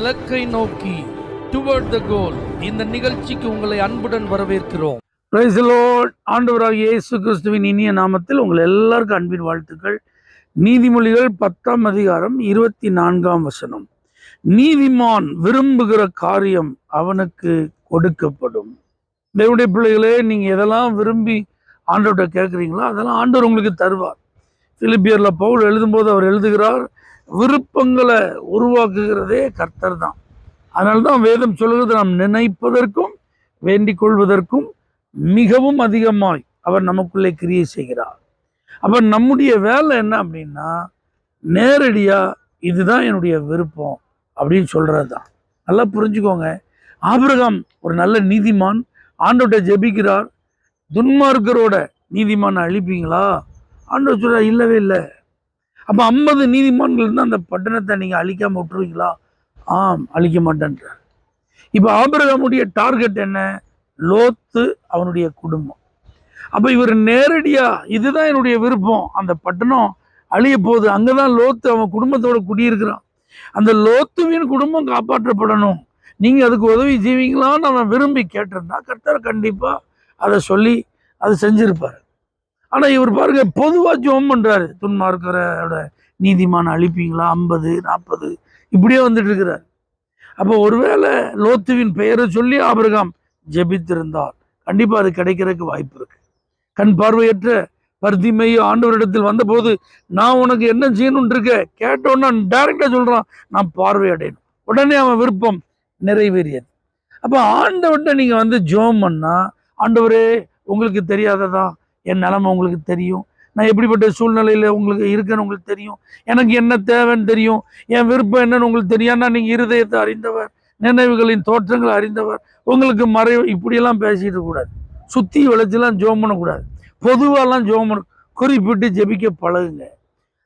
இலக்கை நோக்கி டுவர்ட் த கோல். இந்த நிகழ்ச்சிக்கு உங்களை அன்புடன் வரவேற்கிறோம். Praise the Lord. ஆண்டவராகிய இயேசு கிறிஸ்துவின் இனிய நாமத்தில் உங்கள் எல்லாருக்கும் அன்பின் வாழ்த்துக்கள். நீதிமொழிகள் 10ஆம் அதிகாரம் 24ஆம் வசனம். நீதிமான் விரும்புகிற காரியம் அவனுக்கு கொடுக்கப்படும். தேவனுடைய பிள்ளைகளே, நீங்க எதெல்லாம் விரும்பி ஆண்டவர்கிட்ட கேட்குறீங்களோ அதெல்லாம் ஆண்டவர் உங்களுக்கு தருவார். பிலிப்பியர்ல பவுல் எழுதும்போது அவர் எழுதுகிறார், விருப்பங்களை உருவாக்குகிறதே கர்த்தர் தான். அதனால்தான் வேதம் சொல்கிறது, நாம் நினைப்பதற்கும் வேண்டிக் கொள்வதற்கும் மிகவும் அதிகமாய் அவர் நமக்குள்ளே கிரியை செய்கிறார். அப்ப நம்முடைய வேலை என்ன அப்படின்னா, நேரடியா இதுதான் என்னுடைய விருப்பம் அப்படின்னு சொல்றது தான். நல்லா புரிஞ்சுக்கோங்க. ஆபிரகாம் ஒரு நல்ல நீதிமான், ஆண்டவர்கிட்ட ஜெபிக்கிறார். துன்மார்க்கரோட நீதிமான் அழிப்பீங்களா? ஆண்டவர் சொல்ற இல்லவே இல்லை. அப்ப 50 நீதிமான்கள் இருந்தால் அந்த பட்டணத்தை நீங்க அழிக்காம விட்டுருவீங்களா? ஆம், அழிக்க மாட்டேன்றார். இப்ப ஆபிரகாமுடைய டார்கெட் என்ன? லோத்து, அவனுடைய குடும்பம். அப்ப இவர் நேரடியா இதுதான் என்னுடைய விருப்பம், அந்த பட்டணம் அழிய போகுது, அங்கதான் லோத்து அவன் குடும்பத்தோட குடியிருக்கிறான், அந்த லோத்துவின் குடும்பம் காப்பாற்றப்படணும், நீங்க அதுக்கு உதவி செய்வீங்களான்னு அவன் விரும்பி கேட்டிருந்தா கர்த்தர் கண்டிப்பா அதை சொல்லி அதை செஞ்சிருப்பாரு. ஆனா இவர் பாருங்க, பொதுவா ஜெபம் பண்றாரு. துன்மார்க்கரோட நீதிமான அழிப்பீங்களா? 50 40 இப்படியே வந்துட்டு இருக்கிறார். அப்போ ஒருவேளை லோத்துவின் பெயரை சொல்லி ஆபிரகாம் ஜெபித்திருந்தால் கண்டிப்பா அது கிடைக்கிறதுக்கு வாய்ப்பு இருக்கு. கண் பார்வையற்ற பர்திமேயு ஆண்டவரிடத்தில் வந்தபோது, நான் உனக்கு என்ன செய்யணும்னு இருக்க கேட்டோன்னா டைரக்டா சொல்றான், நான் பார்வை அடையணும். உடனே அவன் விருப்பம் நிறைவேறியது. அப்ப ஆண்டவர்கிட்ட நீங்க ஜெபம் பண்ணா, ஆண்டவரே உங்களுக்கு தெரியாததா? என் நிலைமை உங்களுக்கு தெரியும், நான் எப்படிப்பட்ட சூழ்நிலையில உங்களுக்கு இருக்கேன்னு உங்களுக்கு தெரியும், எனக்கு என்ன தேவைன்னு தெரியும், என் விருப்பம் என்னன்னு உங்களுக்கு தெரியும். நீங்க இருதயத்தை அறிந்தவர், நினைவுகளின் தோற்றங்களை அறிந்தவர், உங்களுக்கு இப்படியெல்லாம் பேசிட்டு கூடாது. சுத்தி விளைச்செல்லாம் ஜெபம் பண்ணக்கூடாது. பொதுவாலாம் ஜெபம் பண்ண, குறிப்பிட்டு ஜெபிக்க பழகுங்க.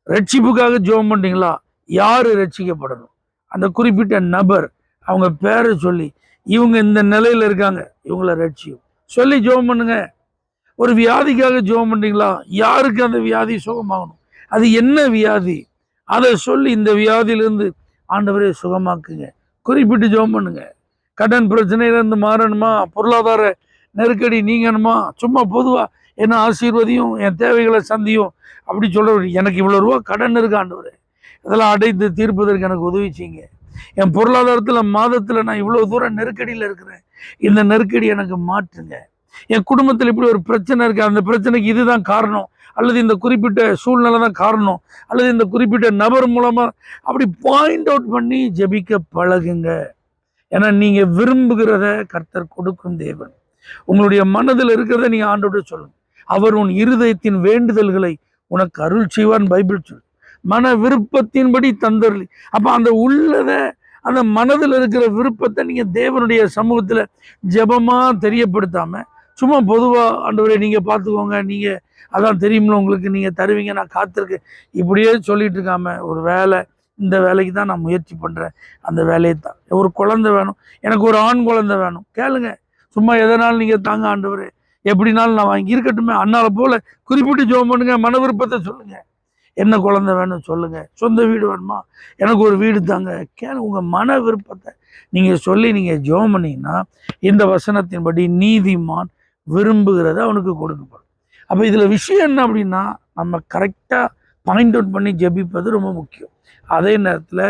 ரட்சிப்புக்காக ஜெபம் பண்ணீங்களா? யாரு ரட்சிக்கப்படணும், அந்த குறிப்பிட்ட நபர் அவங்க பேரை சொல்லி, இவங்க இந்த நிலையில இருக்காங்க, இவங்கள ரட்சியும் சொல்லி ஜெபம் பண்ணுங்க. ஒரு வியாதிக்காக ஜெபம் பண்றீங்களா? யாருக்கு அந்த வியாதி சுகமாகணும், அது என்ன வியாதி, அதை சொல்லி இந்த வியாதியிலிருந்து ஆண்டவரே சுகமாக்குங்க, குறிப்பிட்டு ஜெபம் பண்ணுங்க. கடன் பிரச்சனையிலேருந்து மாறணுமா? பொருளாதார நெருக்கடி நீங்கணுமா? சும்மா பொதுவா என்ன ஆசீர்வதியும், என் தேவைகளை சந்தியும் அப்படி சொல்ற, எனக்கு இவ்வளோ ரூபா கடன் இருக்கு ஆண்டவரே, இதெல்லாம் அடைத்து தீர்ப்பதற்கு எனக்கு உதவி செய்யுங்க. என் பொருளாதாரத்தில் மாதத்தில் நான் இவ்வளோ தூரம் நெருக்கடியில் இருக்கிறேன், இந்த நெருக்கடி எனக்கு மாற்றுங்க. என் குடும்பத்தில் இப்படி ஒரு பிரச்சனை இருக்கு, அந்த பிரச்சனைக்கு இதுதான் காரணம், அல்லது இந்த குறிப்பிட்ட சூழ்நிலை தான் காரணம், அல்லது இந்த குறிப்பிட்ட நபர் மூலமா, அப்படி பாயிண்ட் அவுட் பண்ணி ஜெபிக்க பழகுங்க. ஏன்னா நீங்க விரும்புகிறத கர்த்தர் கொடுக்கும் தேவன். உங்களுடைய மனதில் இருக்கிறத நீங்க ஆண்டோட சொல்லுங்க. அவர் உன் இருதயத்தின் வேண்டுதல்களை உனக்கு அருள் செய்வான் பைபிள் சொல்லு. மன விருப்பத்தின்படி தந்தரலி. அப்ப அந்த உள்ளத, அந்த மனதில் இருக்கிற விருப்பத்தை நீங்க தேவனுடைய சமூகத்துல ஜெபமா தெரியப்படுத்தாம, சும்மா பொதுவா ஆண்டவரே நீங்க பார்த்துக்கோங்க, நீங்க அதான் தெரியுமில்ல உங்களுக்கு, நீங்க தருவீங்க, நான் காத்திருக்கேன், இப்படியே சொல்லிட்டு இருக்காம, ஒரு வேலை, இந்த வேலைக்கு தான் நான் முயற்சி பண்றேன், அந்த வேலையை தான். ஒரு குழந்தை வேணும், எனக்கு ஒரு ஆண் குழந்தை வேணும், கேளுங்க. சும்மா எதனாலும் நீங்க தாங்க ஆண்டவரே, எப்படினாலும் நான் வாங்கி இருக்கட்டுமே, அண்ணால போல குறிப்பிட்டு ஜெபம் பண்ணுங்க, மன விருப்பத்தை சொல்லுங்க. என்ன குழந்தை வேணும் சொல்லுங்க, சொந்த வீடு வேணுமா, எனக்கு ஒரு வீடு தாங்க, கேளுங்க. உங்க மன விருப்பத்தை நீங்க சொல்லி நீங்க ஜெபம் பண்ணீங்கன்னா, இந்த வசனத்தின்படி நீதிமான் விரும்புகிறத அவனுக்கு கொடுக்கப்படும். அப்ப இதுல விஷயம் என்ன அப்படின்னா, நம்ம கரெக்டா பாயிண்ட் அவுட் பண்ணி ஜெபிப்பது ரொம்ப முக்கியம். அதே நேரத்துல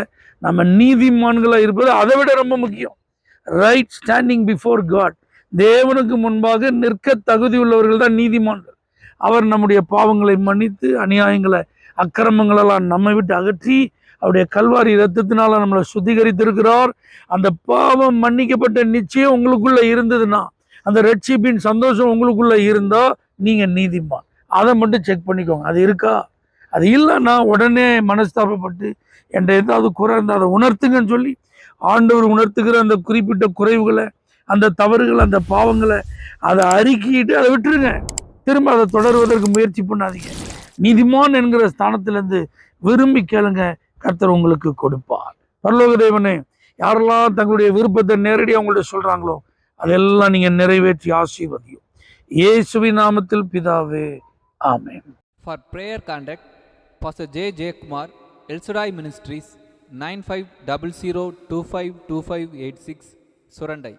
நம்ம நீதிமான்களா இருப்பது அதை விட ரொம்ப முக்கியம். ரைட் ஸ்டாண்டிங் பிஃபோர் காட், தேவனுக்கு முன்பாக நிற்க தகுதி உள்ளவர்கள் தான் நீதிமான்கள். அவர் நம்முடைய பாவங்களை மன்னித்து, அநியாயங்களை அக்கிரமங்களெல்லாம் நம்மை விட்டு அகற்றி, அவருடைய கல்வாரி இரத்தத்தினால நம்மளை சுத்திகரித்திருக்கிறார். அந்த பாவம் மன்னிக்கப்பட்ட நிச்சயம் உங்களுக்குள்ள இருந்ததுன்னா, அந்த ரட்சிப்பின் சந்தோஷம் உங்களுக்குள்ள இருந்தா நீங்க நீதிமான். அதை மட்டும் செக் பண்ணிக்கோங்க, அது இருக்கா. அது இல்லைன்னா உடனே மனஸ்தாபப்பட்டு என்ற ஏதாவது குறை இருந்தால் அதை உணர்த்துங்கன்னு சொல்லி ஆண்டவர் உணர்த்துகிற அந்த குறிப்பிட்ட குறைவுகளை, அந்த தவறுகளை, அந்த பாவங்களை அதை அறிக்கிட்டு அதை விட்டுருங்க. திரும்ப அதை தொடர்வதற்கு முயற்சி பண்ணாதீங்க. நீதிமான் என்கிற ஸ்தானத்திலிருந்து விரும்பி கேளுங்க, கர்த்தர் உங்களுக்கு கொடுப்பார். பரலோக தேவனே, யாரெல்லாம் தங்களுடைய விருப்பத்தை நேரடியாக உங்கள்ட்ட சொல்றாங்களோ அதெல்லாம் நீங்க நிறைவேற்றி ஆசீர்வதியும். இயேசுவின் நாமத்தில் பிதாவே, ஆமென். For prayer contact, Pastor J. J. Kumar, El Shaddai Ministries, 9500252586 Surandai.